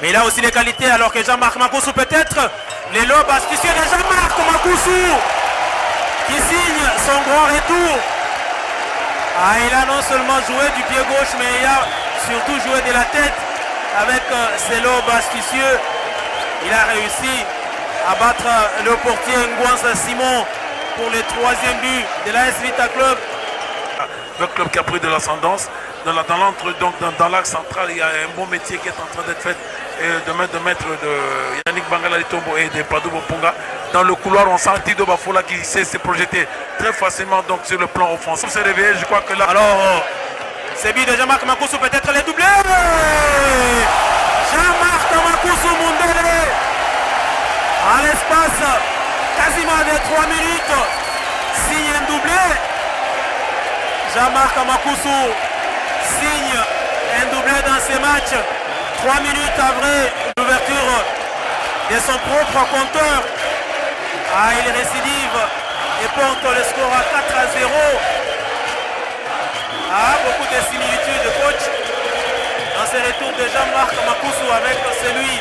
Mais il a aussi les qualités alors que Jean-Marc Makousou peut-être. Les lobes astucieux de Jean-Marc Makousou qui signe son grand retour. Ah, il a non seulement joué du pied gauche, mais il a surtout joué de la tête avec ses lobes astucieux. Il a réussi à battre le portier Ngwanza Simon pour le 3e but de l'AS Vita Club. Le club qui a pris de l'ascendance. Dans l'axe central, il y a un bon métier qui est en train d'être fait de mettre de Yannick Bangala Litombo et de Padou Bopunga. Dans le couloir, on sent Tido Bafola qui sait se projeter très facilement donc, sur le plan offensif. On s'est réveillé, je crois que là... Alors, c'est but de Jean-Marc Makousou, peut-être les doublés. Jean-Marc Makousou Mundele. À l'espace quasiment de 3 minutes, signe un doublé. Jean-Marc Makousou signe un doublé dans ces matchs. 3 minutes après l'ouverture de son propre compteur. Ah, il récidive et porte le score à 4-0. Ah, beaucoup de similitudes, coach, dans ce retour de Jean-Marc Makousou avec celui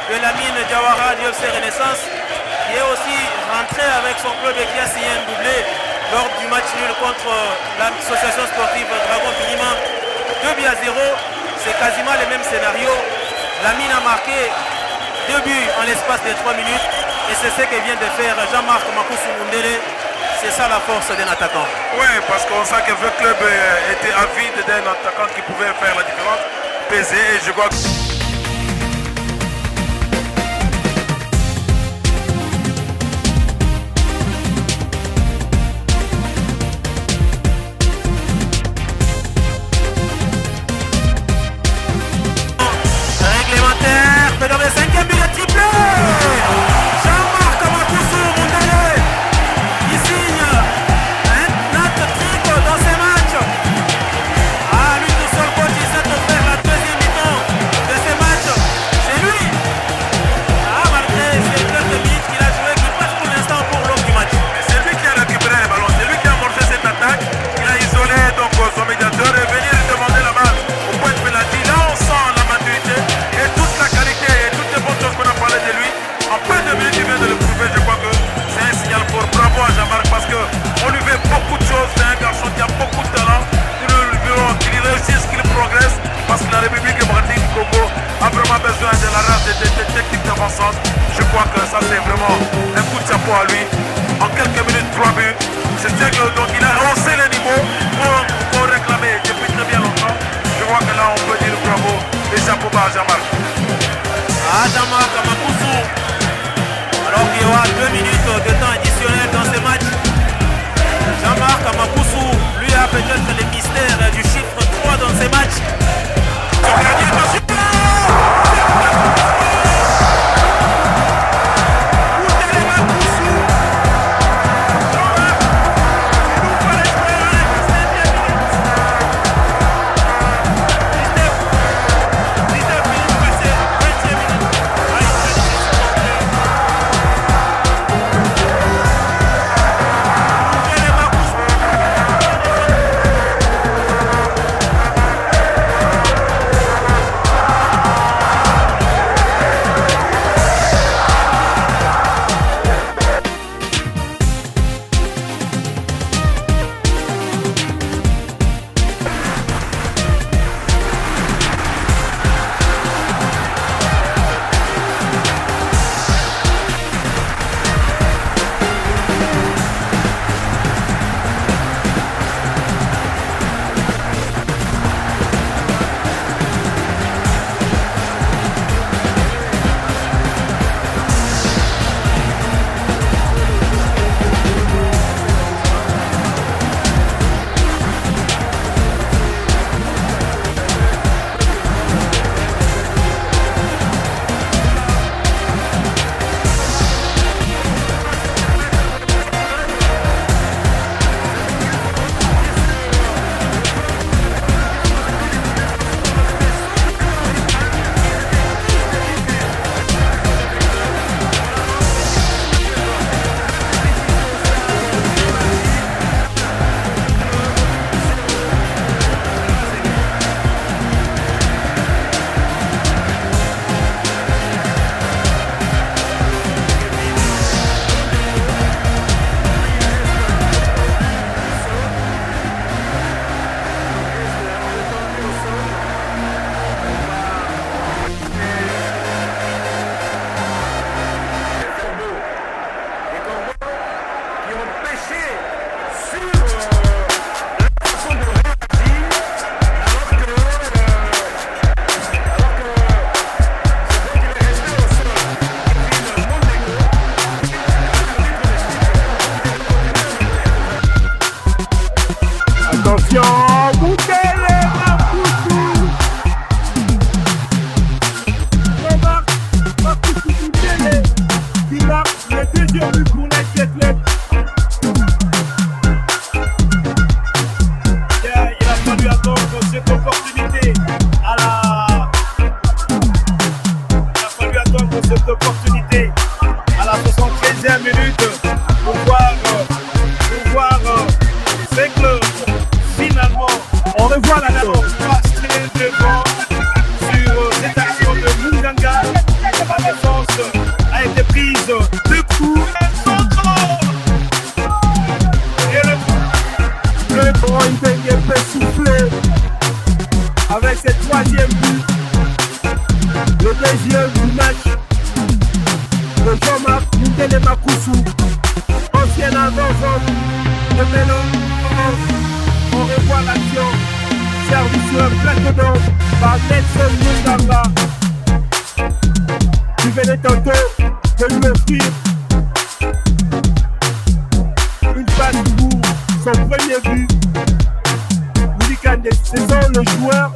de Lamine Diawara du FC Renaissance, qui est aussi rentré avec son club et qui a signé un doublé lors du match nul contre l'association sportive Dragon Finiment. 2-0, c'est quasiment le même scénario. Lamine a marqué 2 buts en l'espace de 3 minutes et c'est ce que vient de faire Jean-Marc Makousou Mundele. C'est ça la force d'un attaquant. Oui, parce qu'on sent que le club était avide d'un attaquant qui pouvait faire la différence, peser, et je crois que... Dans le 5e but de triplé, Jean-Marc Makousou Mundele qui signe un hat-trick dans ces matchs. Ah, lui tout seul, coach, il s'est offert la 2e mi-temps de ces matchs. C'est lui. Ah, malgré ces quelques minutes qu'il a joué, qui passe pour l'instant pour l'homme du match. C'est lui qui a récupéré le ballon, c'est lui qui a amorcé cette attaque. Il a isolé donc son médiateur et venir lui demander la balle au point de pénalty. Là, on sent la maturité et toute la qualité. Qu'on a parlé de lui, en peu de minutes il vient de le prouver. Je crois que c'est un signal fort. Bravo à Jean-Marc parce qu'on lui fait beaucoup de choses. C'est un garçon qui a beaucoup de talent. Il réussit ce qu'il progresse parce que la République démocratique du Congo a vraiment besoin de la race des techniques avançantes. Je crois que ça c'est vraiment un coup de chapeau à lui. En quelques minutes, 3 buts. C'est sûr que donc il a haussé le niveau pour réclamer depuis très bien longtemps. Je crois que là on peut dire bravo et chapeau bas à Jean-Marc. Ah, Jean-Marc Makousou, alors qu'il y aura 2 minutes de temps additionnel dans ce match. Jean-Marc Makousou, lui a peut-être les mystères du chiffre 3 dans ces matchs. avec ses troisième but. Le deuxième du match de Jean-Marc Mundele Makusu, ancien avant-vente de Vélo. On revoit l'action, servi sur un plateau d'or par Nelson Mutanga, qui venait tantôt de lui offrir une passe pour son premier but. Willy Kandé, ce sont les deux joueurs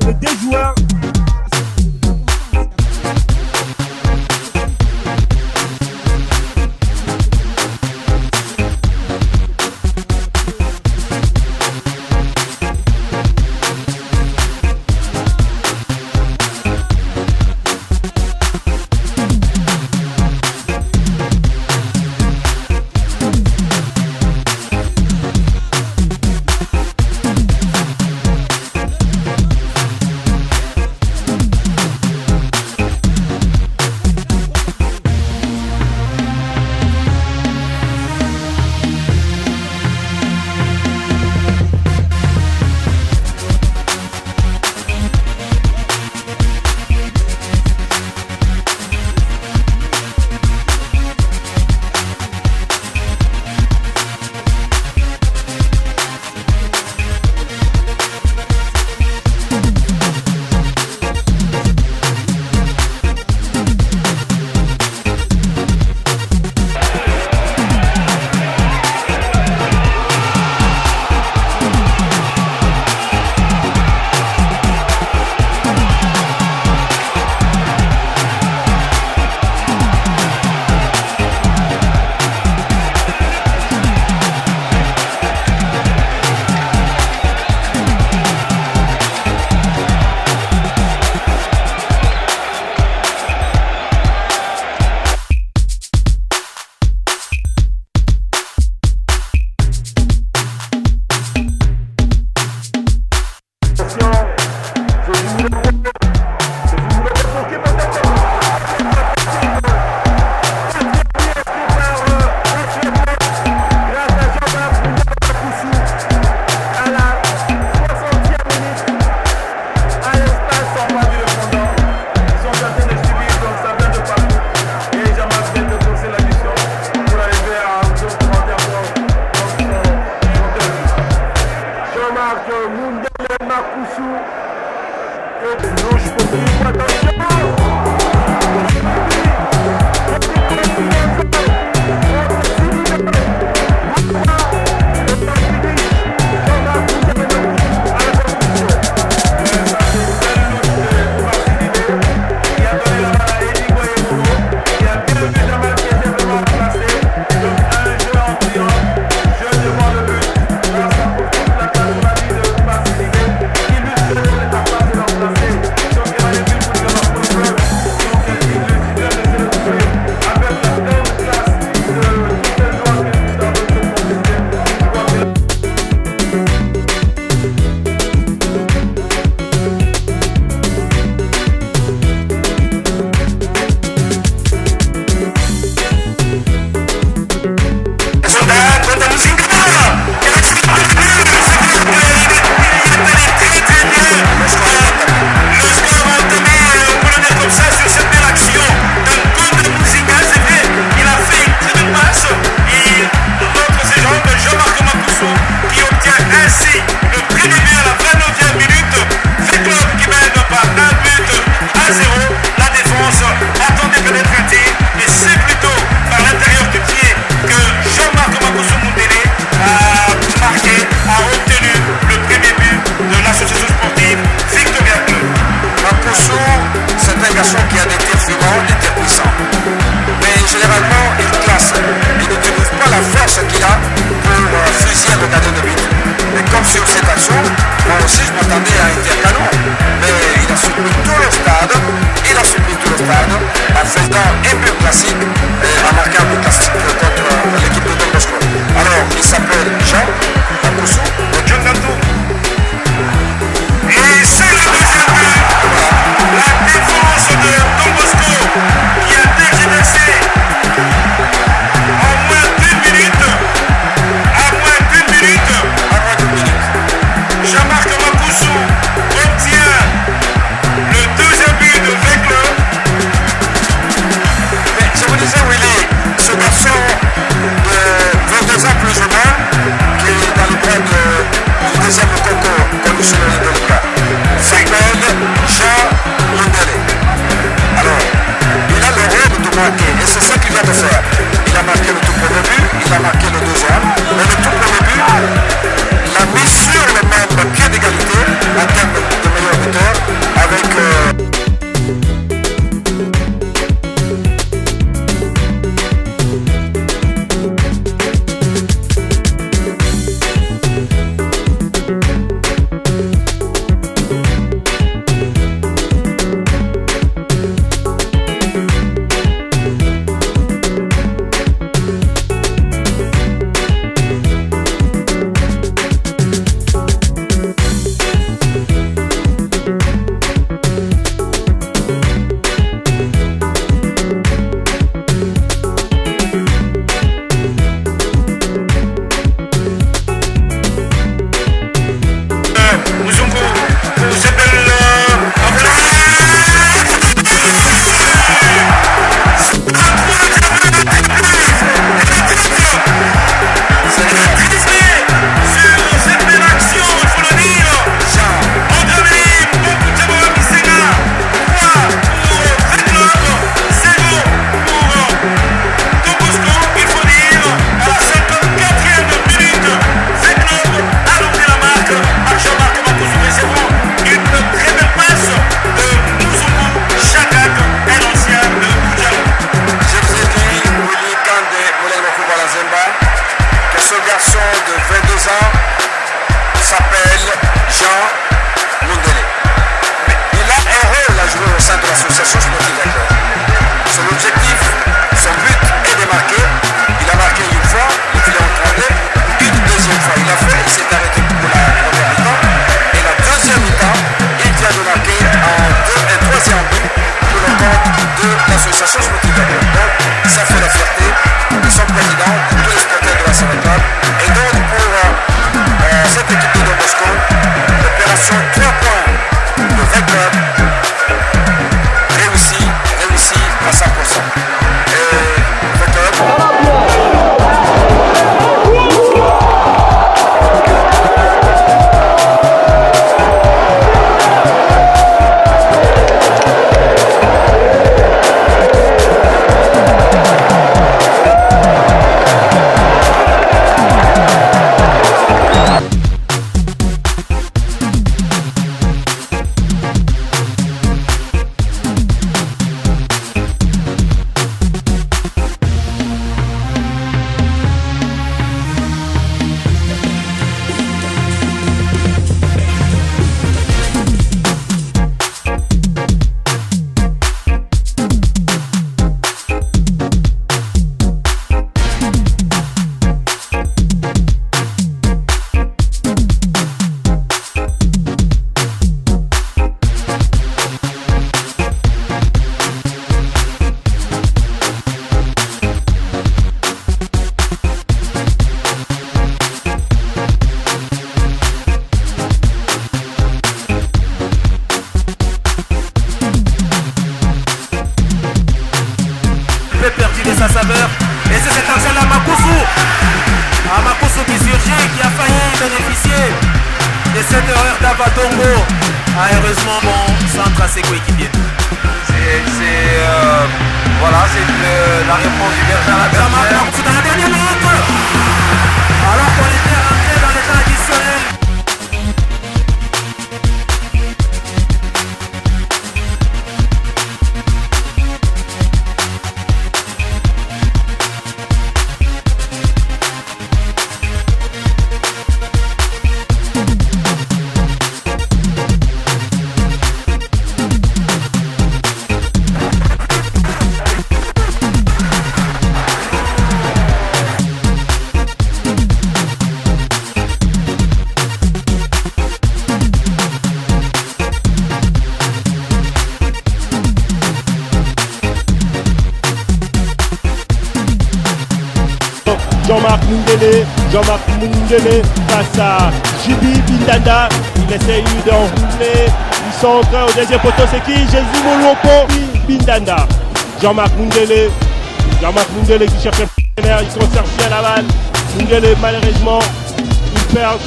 garçon de 22 ans s'appelle Jean Mundele. Il a un rôle à jouer au sein de l'association sportive d'Accor. Son objectif, son but est de marquer. Il a marqué une fois, le filet entraîné, une deuxième fois il a fait, il s'est arrêté pour la première mi-temps. Et la deuxième mi-temps, il vient de marquer un troisième but pour le compte de l'association sportive d'Accor. Donc, ça fait la fierté de son président, de tous les supporters de la Sénégal. Et donc, pour cette équipe de Don Bosco, l'opération 3 points de 20 clubs réussi à 100%. Et 20 clubs. Sa saveur et c'est cette action-là Makousou qui surgit, qui a failli bénéficier de cette erreur d'Abadongo. Heureusement bon centre à ses coéquipiers. Voilà, c'est la réponse du berger à la bergère. C'est dans la dernière minute alors qu'on était rentré dans le temps additionnel. Jean-Marc Mundele face à Jibi Bindanda. Il essaye d'enrouler. Il centre au deuxième poteau. C'est qui? Jésus Molopo Bindanda. Jean-Marc Mundele qui cherche un partenaire. Il conserve bien la balle. Mundele malheureusement il perd.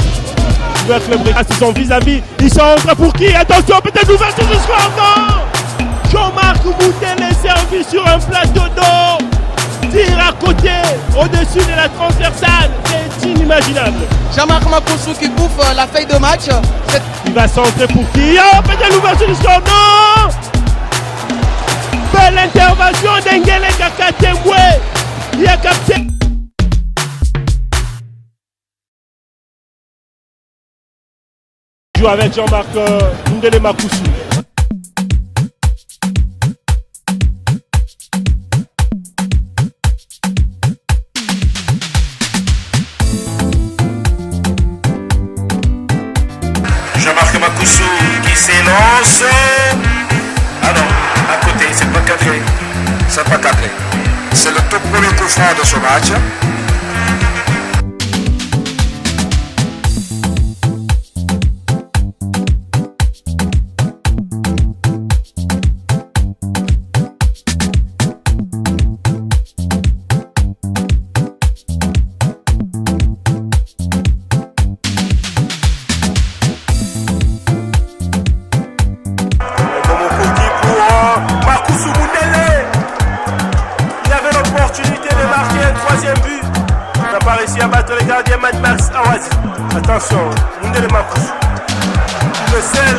Il veut être le break. C'est son vis-à-vis. Il centre pour qui? Attention, peut-être l'ouverture du score. Non! Jean-Marc Mundele servi sur un plateau d'or. Tire à côté, au-dessus de la transversale, c'est inimaginable. Jean-Marc Makousou qui bouffe la feuille de match. Il va centrer pour qui? Oh, peut-être l'ouverture du score, non! Belle intervention d'Engele Kakatembwe. Il a capté. Il joue avec Jean-Marc Mundele Makousou. Jean-Marc Makousou qui s'élance. Ah non, à côté, c'est pas cadré. C'est pas cadré. C'est le tout premier coup franc de ce match. réussi à battre le gardien Mad Max Awazi. Attention, Mundele Makousou. Le sel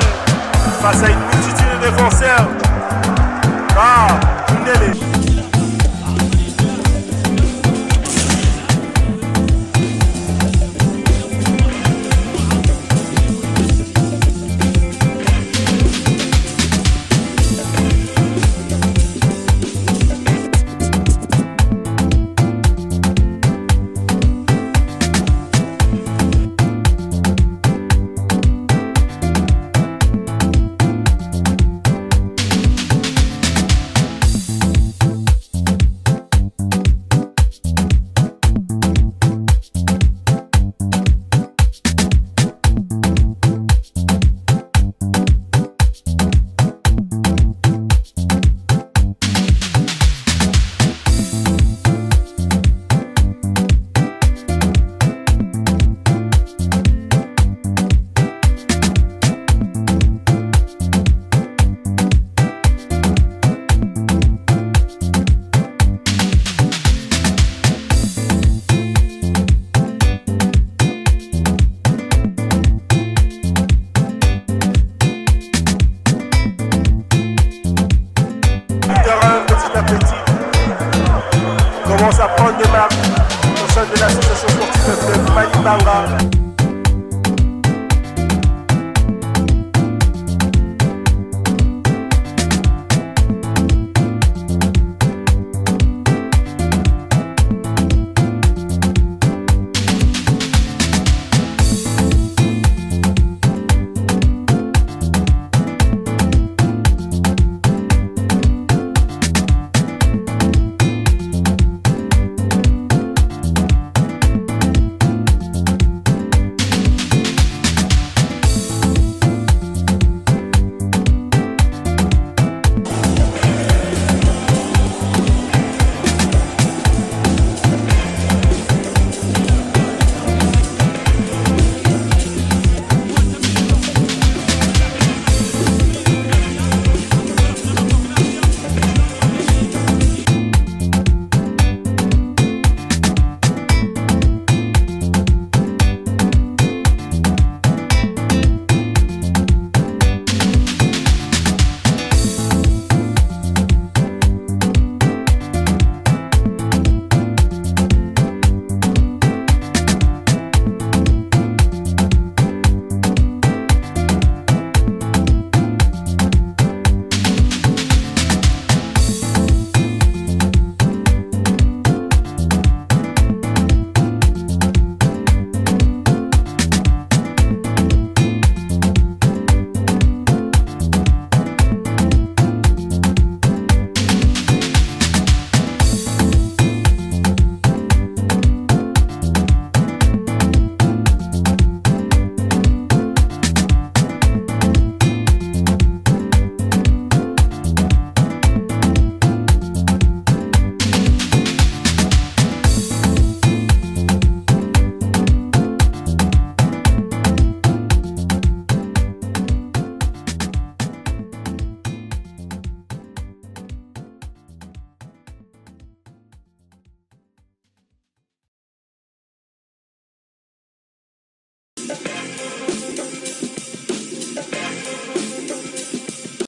face à une multitude de défenseurs. Ah, Mundele. Katanga.